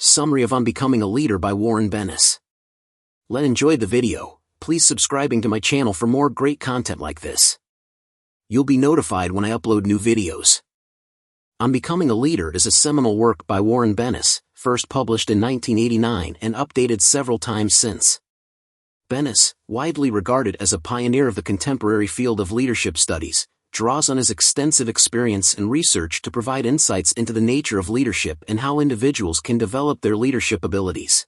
Summary of On Becoming a Leader by Warren Bennis. Enjoyed the video. Please subscribing to my channel for more great content like this. You'll be notified when I upload new videos. On Becoming a Leader is a seminal work by Warren Bennis, first published in 1989 and updated several times since. Bennis, widely regarded as a pioneer of the contemporary field of leadership studies, draws on his extensive experience and research to provide insights into the nature of leadership and how individuals can develop their leadership abilities.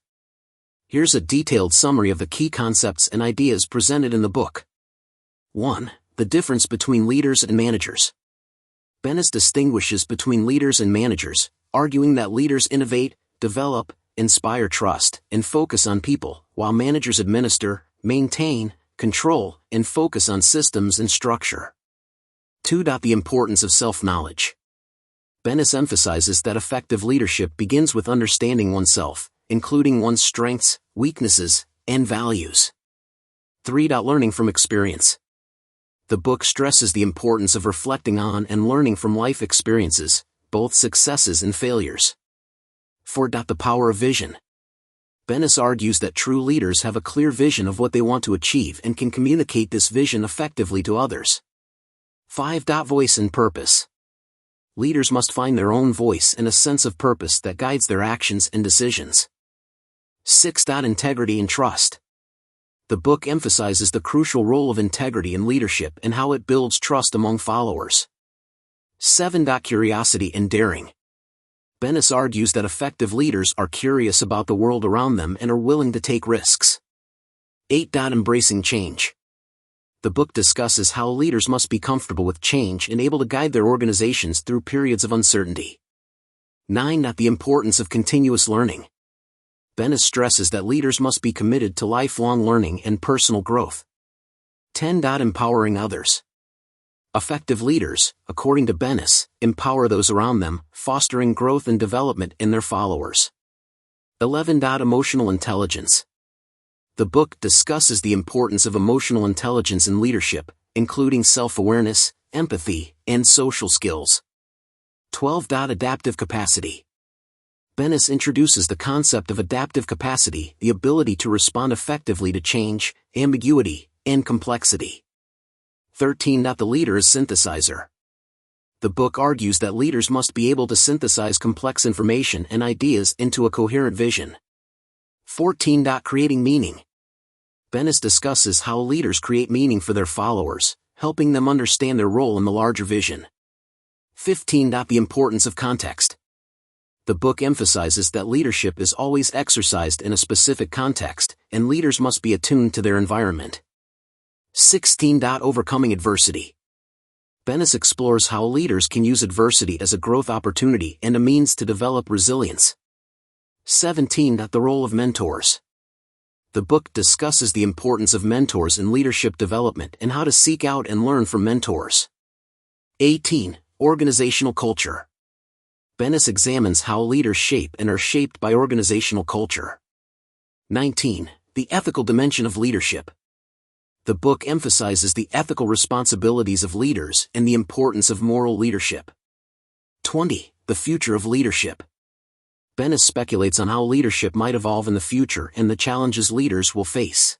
Here's a detailed summary of the key concepts and ideas presented in the book. 1. The difference between leaders and managers. Bennis distinguishes between leaders and managers, arguing that leaders innovate, develop, inspire trust, and focus on people, while managers administer, maintain, control, and focus on systems and structure. 2. The importance of self-knowledge. Bennis emphasizes that effective leadership begins with understanding oneself, including one's strengths, weaknesses, and values. 3. Learning from experience. The book stresses the importance of reflecting on and learning from life experiences, both successes and failures. 4. The power of vision. Bennis argues that true leaders have a clear vision of what they want to achieve and can communicate this vision effectively to others. 5. Voice and purpose. Leaders must find their own voice and a sense of purpose that guides their actions and decisions. 6. Integrity and trust. The book emphasizes the crucial role of integrity in leadership and how it builds trust among followers. 7. Curiosity and daring. Bennis argues that effective leaders are curious about the world around them and are willing to take risks. 8. Embracing change. The book discusses how leaders must be comfortable with change and able to guide their organizations through periods of uncertainty. 9. The importance of continuous learning. Bennis stresses that leaders must be committed to lifelong learning and personal growth. 10. Empowering others. Effective leaders, according to Bennis, empower those around them, fostering growth and development in their followers. 11. Emotional intelligence. The book discusses the importance of emotional intelligence in leadership, including self-awareness, empathy, and social skills. 12. Adaptive capacity. Bennis introduces the concept of adaptive capacity, the ability to respond effectively to change, ambiguity, and complexity. 13. The leader as synthesizer. The book argues that leaders must be able to synthesize complex information and ideas into a coherent vision. 14. Creating meaning. Bennis discusses how leaders create meaning for their followers, helping them understand their role in the larger vision. 15. The importance of context. The book emphasizes that leadership is always exercised in a specific context, and leaders must be attuned to their environment. 16. Overcoming adversity. Bennis explores how leaders can use adversity as a growth opportunity and a means to develop resilience. 17. The role of mentors. The book discusses the importance of mentors in leadership development and how to seek out and learn from mentors. 18. Organizational culture. Bennis examines how leaders shape and are shaped by organizational culture. 19. The ethical dimension of leadership. The book emphasizes the ethical responsibilities of leaders and the importance of moral leadership. 20. The future of leadership. Bennis speculates on how leadership might evolve in the future and the challenges leaders will face.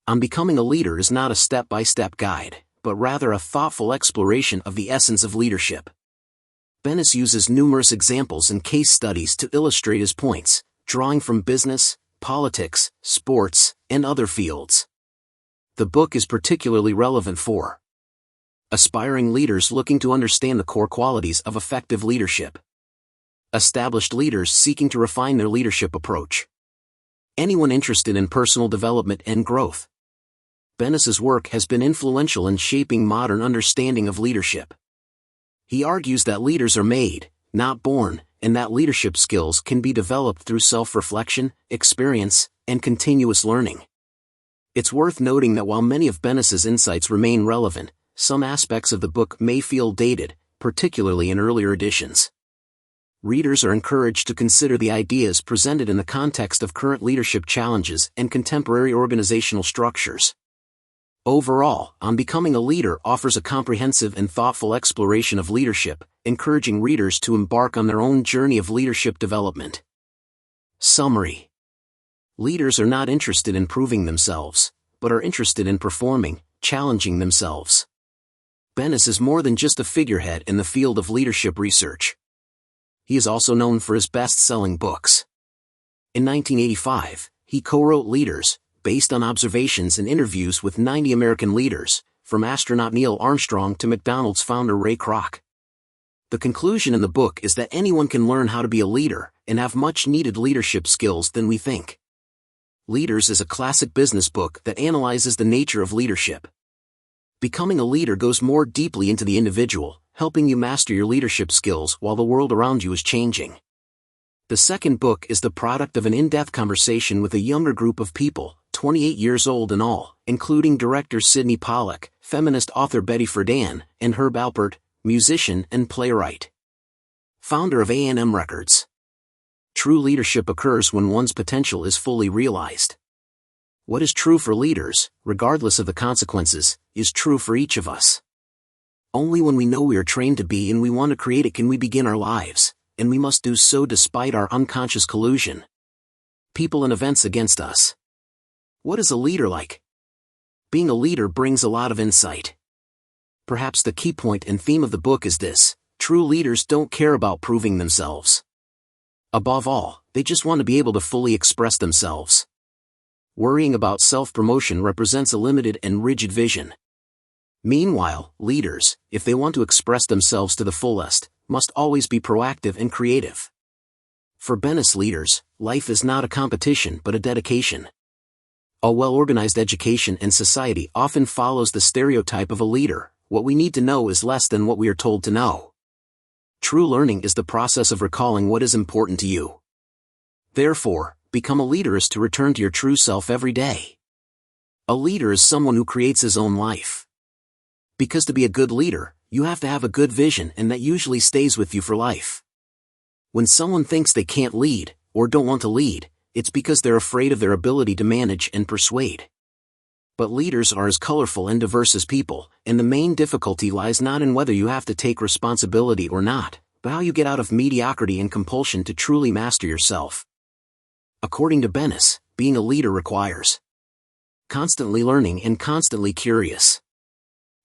On Becoming a Leader is not a step-by-step guide, but rather a thoughtful exploration of the essence of leadership. Bennis uses numerous examples and case studies to illustrate his points, drawing from business, politics, sports, and other fields. The book is particularly relevant for aspiring leaders looking to understand the core qualities of effective leadership, established leaders seeking to refine their leadership approach, anyone interested in personal development and growth. Bennis's work has been influential in shaping modern understanding of leadership. He argues that leaders are made, not born, and that leadership skills can be developed through self-reflection, experience, and continuous learning. It's worth noting that while many of Bennis's insights remain relevant, some aspects of the book may feel dated, particularly in earlier editions. Readers are encouraged to consider the ideas presented in the context of current leadership challenges and contemporary organizational structures. Overall, On Becoming a Leader offers a comprehensive and thoughtful exploration of leadership, encouraging readers to embark on their own journey of leadership development. Summary. Leaders are not interested in proving themselves, but are interested in performing, challenging themselves. Bennis is more than just a figurehead in the field of leadership research. He is also known for his best-selling books. In 1985, he co-wrote Leaders, based on observations and interviews with 90 American leaders, from astronaut Neil Armstrong to McDonald's founder Ray Kroc. The conclusion in the book is that anyone can learn how to be a leader and have much-needed leadership skills than we think. Leaders is a classic business book that analyzes the nature of leadership. Becoming a leader goes more deeply into the individual, helping you master your leadership skills while the world around you is changing. The second book is the product of an in-depth conversation with a younger group of people, 28 years old in all, including director Sidney Pollack, feminist author Betty Friedan, and Herb Alpert, musician and playwright. Founder of A&M Records. True leadership occurs when one's potential is fully realized. What is true for leaders, regardless of the consequences, is true for each of us. Only when we know we are trained to be and we want to create it can we begin our lives, and we must do so despite our unconscious collusion. People and events against us. What is a leader like? Being a leader brings a lot of insight. Perhaps the key point and theme of the book is this: true leaders don't care about proving themselves. Above all, they just want to be able to fully express themselves. Worrying about self-promotion represents a limited and rigid vision. Meanwhile, leaders, if they want to express themselves to the fullest, must always be proactive and creative. For Bennis leaders, life is not a competition but a dedication. A well-organized education and society often follows the stereotype of a leader. What we need to know is less than what we are told to know. True learning is the process of recalling what is important to you. Therefore, become a leader is to return to your true self every day. A leader is someone who creates his own life. Because to be a good leader, you have to have a good vision, and that usually stays with you for life. When someone thinks they can't lead, or don't want to lead, it's because they're afraid of their ability to manage and persuade. But leaders are as colorful and diverse as people, and the main difficulty lies not in whether you have to take responsibility or not, but how you get out of mediocrity and compulsion to truly master yourself. According to Bennis, being a leader requires constantly learning and constantly curious.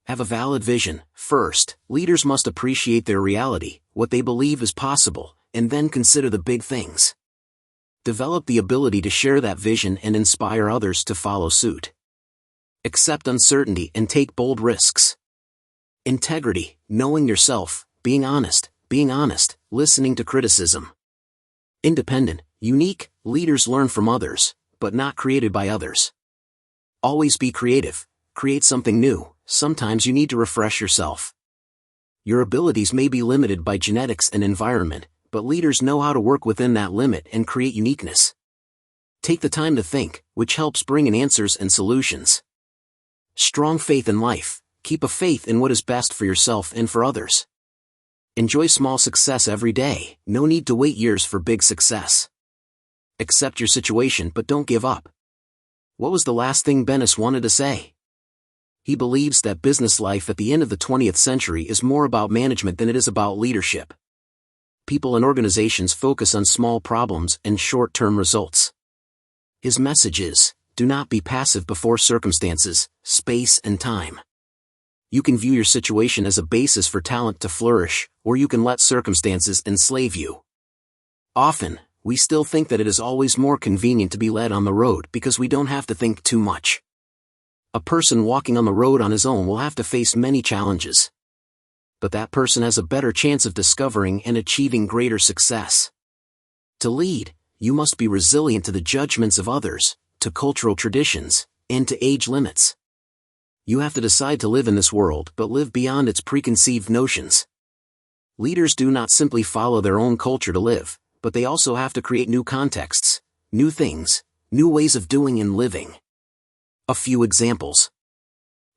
Have a valid vision. First, leaders must appreciate their reality, what they believe is possible, and then consider the big things. Develop the ability to share that vision and inspire others to follow suit. Accept uncertainty and take bold risks. Integrity, knowing yourself, being honest, listening to criticism. Independent, unique, leaders learn from others, but not created by others. Always be creative, create something new. Sometimes you need to refresh yourself. Your abilities may be limited by genetics and environment, but leaders know how to work within that limit and create uniqueness. Take the time to think, which helps bring in answers and solutions. Strong faith in life. Keep a faith in what is best for yourself and for others. Enjoy small success every day. No need to wait years for big success. Accept your situation but don't give up. What was the last thing Bennis wanted to say? He believes that business life at the end of the 20th century is more about management than it is about leadership. People and organizations focus on small problems and short-term results. His message is, do not be passive before circumstances, space and time. You can view your situation as a basis for talent to flourish, or you can let circumstances enslave you. Often, we still think that it is always more convenient to be led on the road because we don't have to think too much. A person walking on the road on his own will have to face many challenges. But that person has a better chance of discovering and achieving greater success. To lead, you must be resilient to the judgments of others, to cultural traditions, and to age limits. You have to decide to live in this world but live beyond its preconceived notions. Leaders do not simply follow their own culture to live, but they also have to create new contexts, new things, new ways of doing and living. A few examples.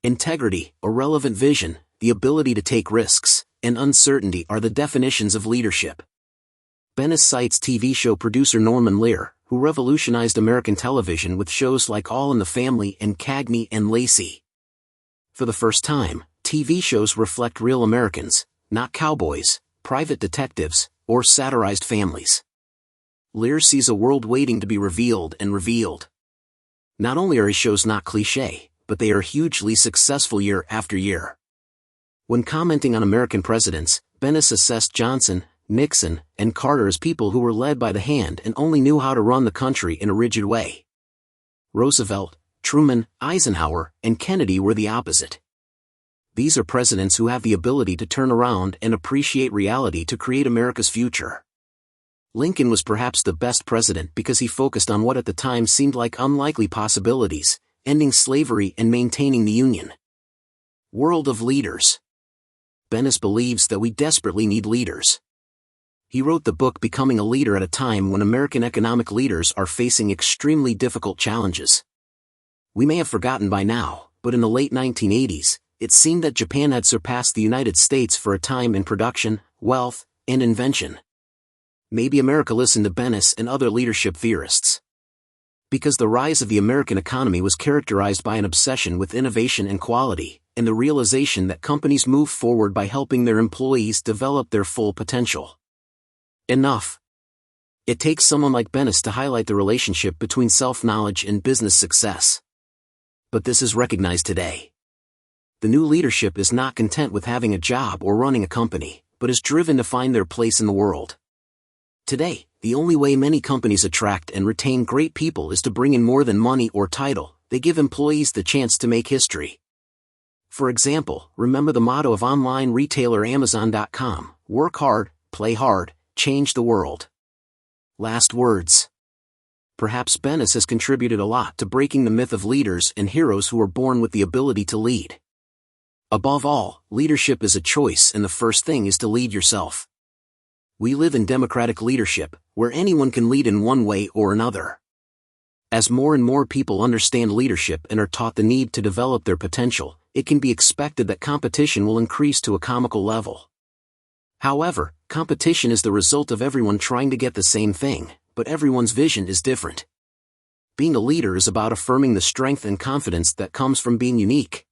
Integrity, a relevant vision, the ability to take risks, and uncertainty are the definitions of leadership. Bennis cites TV show producer Norman Lear, who revolutionized American television with shows like All in the Family and Cagney and Lacey. For the first time, TV shows reflect real Americans, not cowboys, private detectives, or satirized families. Lear sees a world waiting to be revealed and revealed. Not only are his shows not cliché, but they are hugely successful year after year. When commenting on American presidents, Bennis assessed Johnson, Nixon, and Carter as people who were led by the hand and only knew how to run the country in a rigid way. Roosevelt, Truman, Eisenhower, and Kennedy were the opposite. These are presidents who have the ability to turn around and appreciate reality to create America's future. Lincoln was perhaps the best president because he focused on what at the time seemed like unlikely possibilities, ending slavery and maintaining the Union. World of leaders. Bennis believes that we desperately need leaders. He wrote the book Becoming a Leader at a time when American economic leaders are facing extremely difficult challenges. We may have forgotten by now, but in the late 1980s, it seemed that Japan had surpassed the United States for a time in production, wealth, and invention. Maybe America listened to Bennis and other leadership theorists. Because the rise of the American economy was characterized by an obsession with innovation and quality, and the realization that companies move forward by helping their employees develop their full potential. Enough. It takes someone like Bennis to highlight the relationship between self-knowledge and business success. But this is recognized today. The new leadership is not content with having a job or running a company, but is driven to find their place in the world. Today, the only way many companies attract and retain great people is to bring in more than money or title. They give employees the chance to make history. For example, remember the motto of online retailer Amazon.com: work hard, play hard, change the world. Last words. Perhaps Bennis has contributed a lot to breaking the myth of leaders and heroes who are born with the ability to lead. Above all, leadership is a choice, and the first thing is to lead yourself. We live in democratic leadership, where anyone can lead in one way or another. As more and more people understand leadership and are taught the need to develop their potential, it can be expected that competition will increase to a comical level. However, competition is the result of everyone trying to get the same thing, but everyone's vision is different. Being a leader is about affirming the strength and confidence that comes from being unique.